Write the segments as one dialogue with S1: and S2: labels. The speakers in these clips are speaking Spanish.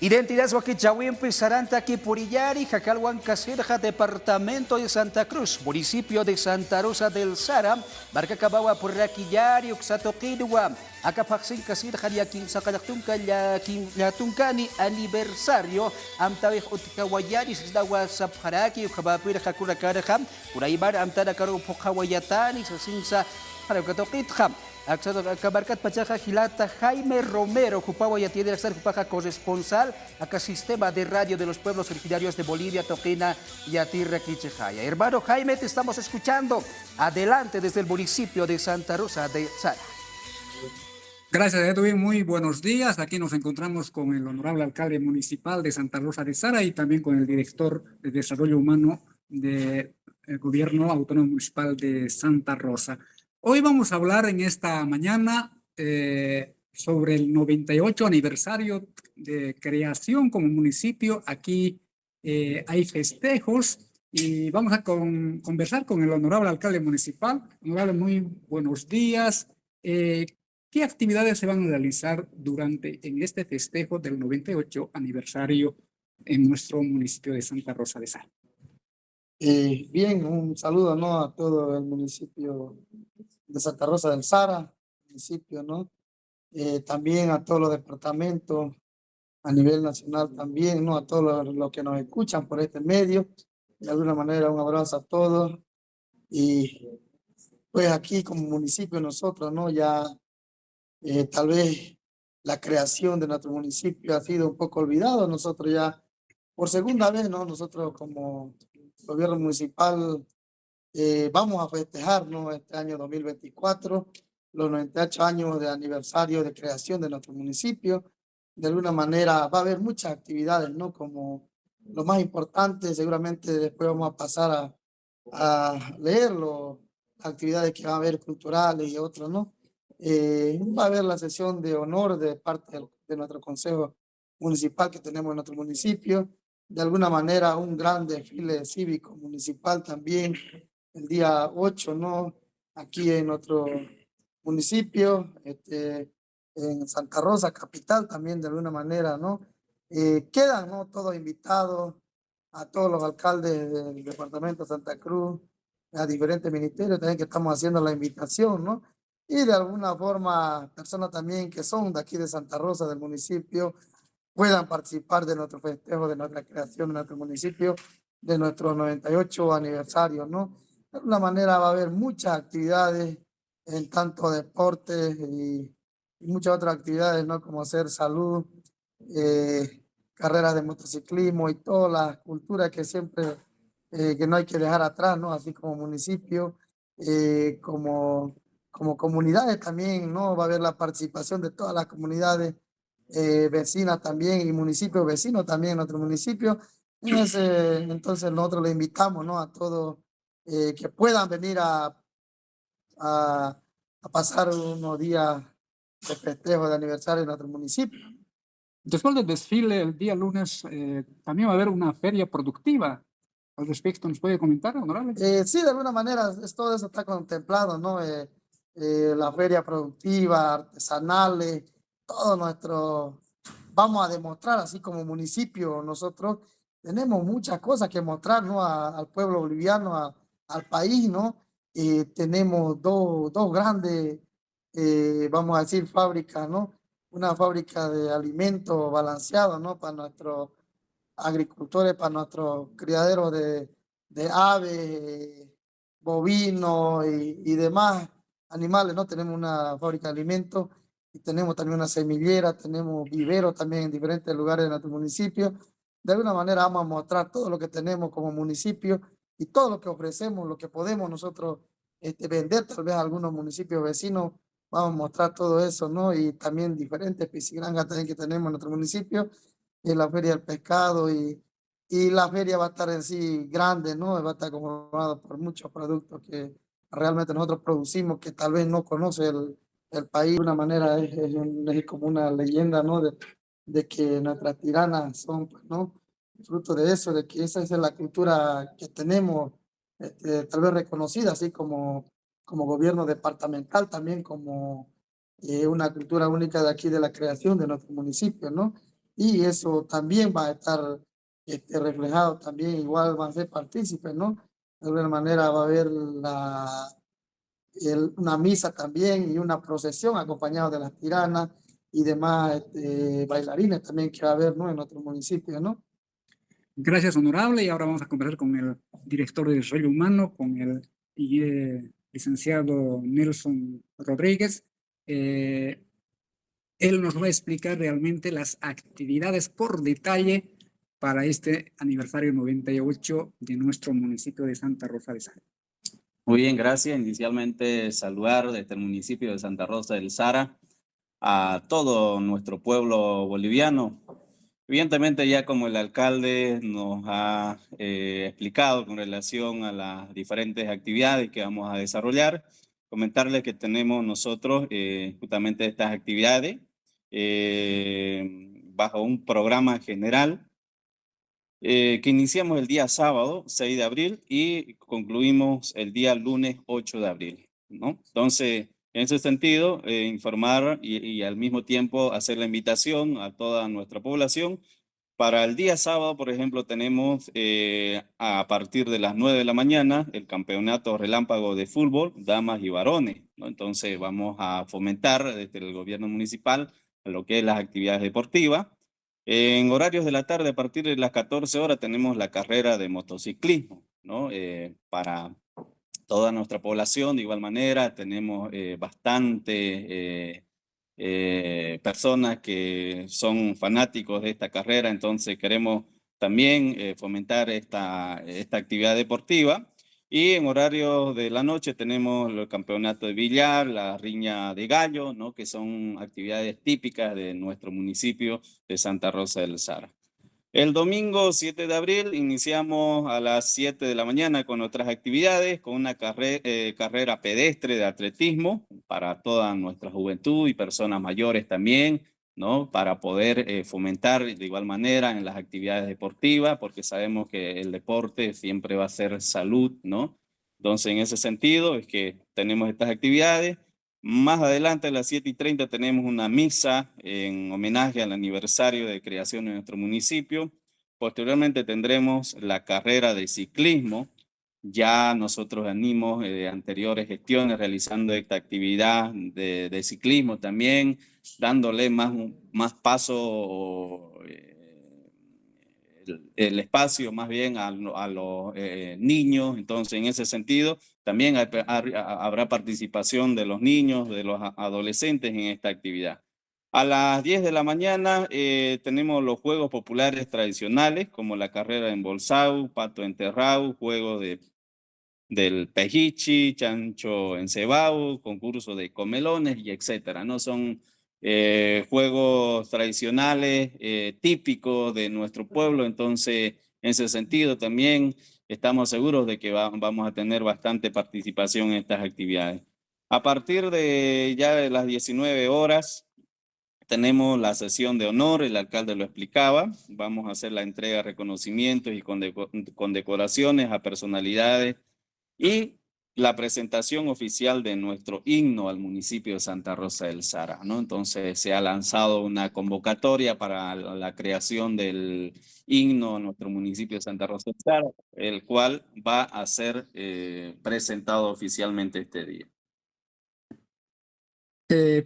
S1: Identidades Huaquichahuimpi, Sarantaqui, Purillari, Jacalhuancasirja, Departamento de Santa Cruz, Municipio de Santa Rosa del Sara, Barcacabawa, Purraquillari, Uxatoquidua, Acapaxin, Casirja, Yaquin, Sacalactunca, Yatuncani, aniversario, Amtavej Utkawayari, Sisdawa, Sapharaki, Ukabapir, Hakurakarja, Uraibar, Amtara Karu, Pokawayatani, Sasinsa, Harakatoquitja. Acabarcat Pachaja Gilata Jaime Romero, Jupawa y atiende a Jupaja corresponsal acá Sistema de Radio de los Pueblos Originarios de Bolivia, Toquina y Atirra Quichejaya. Hermano Jaime, te estamos escuchando. Adelante desde el municipio de Santa Rosa de Sara.
S2: Gracias, Edwin. Muy buenos días. Aquí nos encontramos con el honorable alcalde municipal de Santa Rosa de Sara y también con el director de Desarrollo Humano del Gobierno Autónomo Municipal de Santa Rosa. Hoy vamos a hablar en esta mañana sobre el 98 aniversario de creación como municipio. Aquí hay festejos y vamos a conversar con el honorable alcalde municipal. Honorable, muy buenos días. ¿Qué actividades se van a realizar en este festejo del 98 aniversario en nuestro municipio de Santa Rosa de Sara?
S3: Bien, un saludo, ¿no?, a todo el municipio de Santa Rosa del Sara, municipio, ¿no? También a todos los departamentos a nivel nacional también, ¿no? A todos los que nos escuchan por este medio. De alguna manera, un abrazo a todos. Y pues aquí como municipio nosotros, ¿no? Ya tal vez la creación de nuestro municipio ha sido un poco olvidado. Nosotros ya por segunda vez, ¿no? Nosotros como gobierno municipal vamos a festejar, ¿no?, este año 2024, los 98 años de aniversario de creación de nuestro municipio. De alguna manera va a haber muchas actividades, ¿no? Como lo más importante, seguramente después vamos a pasar a leer las actividades que van a haber culturales y otros, ¿no? Va a haber la sesión de honor de parte de nuestro consejo municipal que tenemos en nuestro municipio. De alguna manera un gran desfile cívico municipal también el día 8, ¿no? Aquí en nuestro municipio, en Santa Rosa, capital también de alguna manera, ¿no? Quedan, ¿no?, todos invitados, a todos los alcaldes del departamento de Santa Cruz, a diferentes ministerios también que estamos haciendo la invitación, ¿no? Y de alguna forma, personas también que son de aquí de Santa Rosa, del municipio, puedan participar de nuestro festejo, de nuestra creación de nuestro municipio, de nuestro 98 aniversario, ¿no? De alguna manera va a haber muchas actividades en tanto deportes y muchas otras actividades, ¿no?, como hacer salud, carreras de motociclismo y todas las culturas que siempre, que no hay que dejar atrás, ¿no? Así como municipio, como comunidades también, ¿no? Va a haber la participación de todas las comunidades vecinas también y municipios vecinos también en nuestro municipio. Entonces nosotros le invitamos, ¿no?, a todos que puedan venir a pasar unos días de festejo de aniversario en nuestro municipio.
S2: Después del desfile, el día lunes, también va a haber una feria productiva. Al respecto, ¿nos puede comentar, honorable?
S3: Sí, de alguna manera todo eso está contemplado, ¿no? La feria productiva, artesanales, todo nuestro... Vamos a demostrar, así como municipio, nosotros tenemos muchas cosas que mostrar, ¿no?, al pueblo boliviano, al país, ¿no? Tenemos dos grandes, vamos a decir, fábricas, ¿no? Una fábrica de alimentos balanceados, ¿no?, para nuestros agricultores, para nuestros criaderos de aves, bovinos y demás animales, ¿no? Tenemos una fábrica de alimentos y tenemos también una semillera, tenemos viveros también en diferentes lugares de nuestro municipio. De alguna manera vamos a mostrar todo lo que tenemos como municipio y todo lo que ofrecemos, lo que podemos nosotros vender tal vez a algunos municipios vecinos. Vamos a mostrar todo eso, ¿no? Y también diferentes piscigranjas también que tenemos en nuestro municipio, en la Feria del Pescado y la feria va a estar en sí grande, ¿no? Va a estar conformada por muchos productos que realmente nosotros producimos que tal vez no conoce el país. De una manera es como una leyenda, ¿no?, de que nuestras tiranas son, pues, ¿no?, fruto de eso, de que esa es la cultura que tenemos, tal vez reconocida, así como gobierno departamental, también como una cultura única de aquí de la creación de nuestro municipio, ¿no? y eso también va a estar reflejado también, igual van a ser partícipes, ¿no? De alguna manera va a haber una misa también y una procesión acompañado de las tiranas y demás bailarines también que va a haber, ¿no? En nuestro municipio, ¿no?
S2: Gracias, honorable. Y ahora vamos a conversar con el director de Desarrollo Humano, con el licenciado Nelson Rodríguez. Él nos va a explicar realmente las actividades por detalle para este aniversario 98 de nuestro municipio de Santa Rosa de Sara.
S4: Muy bien, gracias. Inicialmente saludar desde el municipio de Santa Rosa del Sara a todo nuestro pueblo boliviano. Evidentemente, ya como el alcalde nos ha explicado con relación a las diferentes actividades que vamos a desarrollar, comentarles que tenemos nosotros justamente estas actividades bajo un programa general que iniciamos el día sábado 6 de abril y concluimos el día lunes 8 de abril, ¿no? Entonces, en ese sentido, informar y al mismo tiempo hacer la invitación a toda nuestra población. Para el día sábado, por ejemplo, tenemos a partir de las 9 de la mañana el campeonato relámpago de fútbol, damas y varones, ¿no? Entonces vamos a fomentar desde el gobierno municipal lo que es las actividades deportivas. En horarios de la tarde, a partir de las 14 horas, tenemos la carrera de motociclismo, ¿no? Para toda nuestra población, de igual manera, tenemos bastante personas que son fanáticos de esta carrera, entonces queremos también fomentar esta actividad deportiva. Y en horario de la noche tenemos el campeonato de billar, la riña de gallo, ¿no? Que son actividades típicas de nuestro municipio de Santa Rosa del Sara. El domingo 7 de abril iniciamos a las 7 de la mañana con otras actividades, con una carrera pedestre de atletismo para toda nuestra juventud y personas mayores también, ¿no? Para poder fomentar de igual manera en las actividades deportivas, porque sabemos que el deporte siempre va a ser salud, ¿no? Entonces, en ese sentido es que tenemos estas actividades. Más adelante a las 7:30 tenemos una misa en homenaje al aniversario de creación de nuestro municipio. Posteriormente tendremos la carrera de ciclismo. Ya nosotros venimos de anteriores gestiones realizando esta actividad de ciclismo también, dándole más paso, el espacio más bien a los niños. Entonces, en ese sentido, también habrá participación de los niños, de los adolescentes en esta actividad. A las 10 de la mañana tenemos los juegos populares tradicionales, como la carrera en embolsado, pato enterrado, juego del pejichi, chancho encebado, concurso de comelones y etcétera, ¿no? Son juegos tradicionales típicos de nuestro pueblo, entonces en ese sentido también estamos seguros de que vamos a tener bastante participación en estas actividades. A partir de ya de las 19 horas tenemos la sesión de honor, el alcalde lo explicaba, vamos a hacer la entrega de reconocimientos y condecoraciones a personalidades y la presentación oficial de nuestro himno al municipio de Santa Rosa del Sara, ¿no? Entonces se ha lanzado una convocatoria para la creación del himno a nuestro municipio de Santa Rosa del Sara, el cual va a ser presentado oficialmente este día.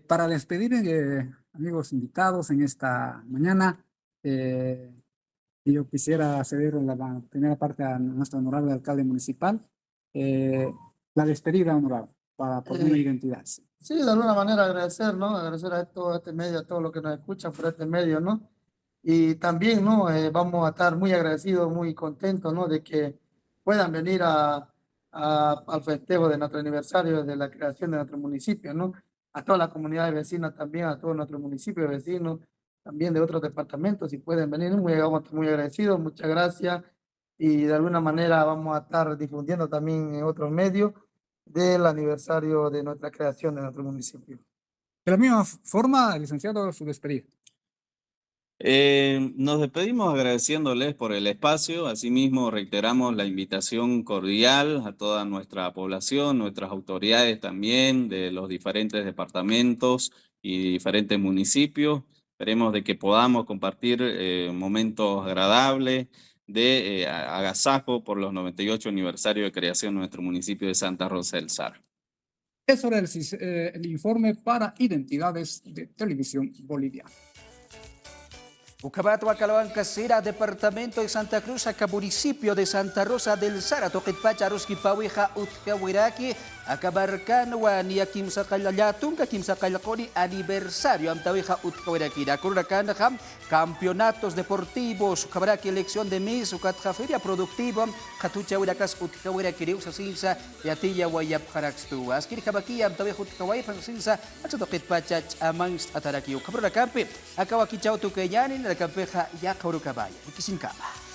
S2: Para despedir, amigos invitados en esta mañana, yo quisiera ceder la primera parte a nuestro honorable alcalde municipal. La despedida, honorable, por una identidad.
S3: Sí, de alguna manera agradecer, ¿no? Agradecer a todo este medio, a todos los que nos escuchan por este medio, ¿no? Y también, ¿no? Vamos a estar muy agradecidos, muy contentos, ¿no? De que puedan venir al festejo de nuestro aniversario de la creación de nuestro municipio, ¿no? A toda la comunidad de vecinos también, a todo nuestro municipio de vecinos, también de otros departamentos, si pueden venir, vamos a estar muy agradecidos, muchas gracias. Y de alguna manera vamos a estar difundiendo también en otros medios del aniversario de nuestra creación de nuestro municipio.
S2: De la misma forma, licenciado, su despedida.
S4: Nos despedimos agradeciéndoles por el espacio, asimismo reiteramos la invitación cordial a toda nuestra población, nuestras autoridades también de los diferentes departamentos y diferentes municipios Esperemos de que podamos compartir momentos agradables de agasajo por los 98 aniversario de creación de nuestro municipio de Santa Rosa del Sara.
S2: Eso era el informe para Identidades de Televisión Boliviana.
S1: Ucabato, Acalaban, Casera, Departamento de Santa Cruz, acá municipio de Santa Rosa del Sara, Toquetpacha, Roski, Pauija, Utjawiraki, Acabarcanwan, y Akim Sakalayatunga, Kim Sakalakoni, aniversario, Amtawija, Utjawiraki, Akurakanaham, campeonatos deportivos, Ucabaraki, elección de Miss, Ucatja, feria productiva, Katucha, Urakas, Utjawiraki, Usa Sinsa, Yatilla, Wayap, Harakstu, Askir, Kabaki, Amtawija, Utjawai, Sinsa, Toquetpacha, Amans, Ataraki, Ucabaracampe, Akawaki, Chau, Tukayani, la campeja ya Kaurukabaya, Ikisinkaba.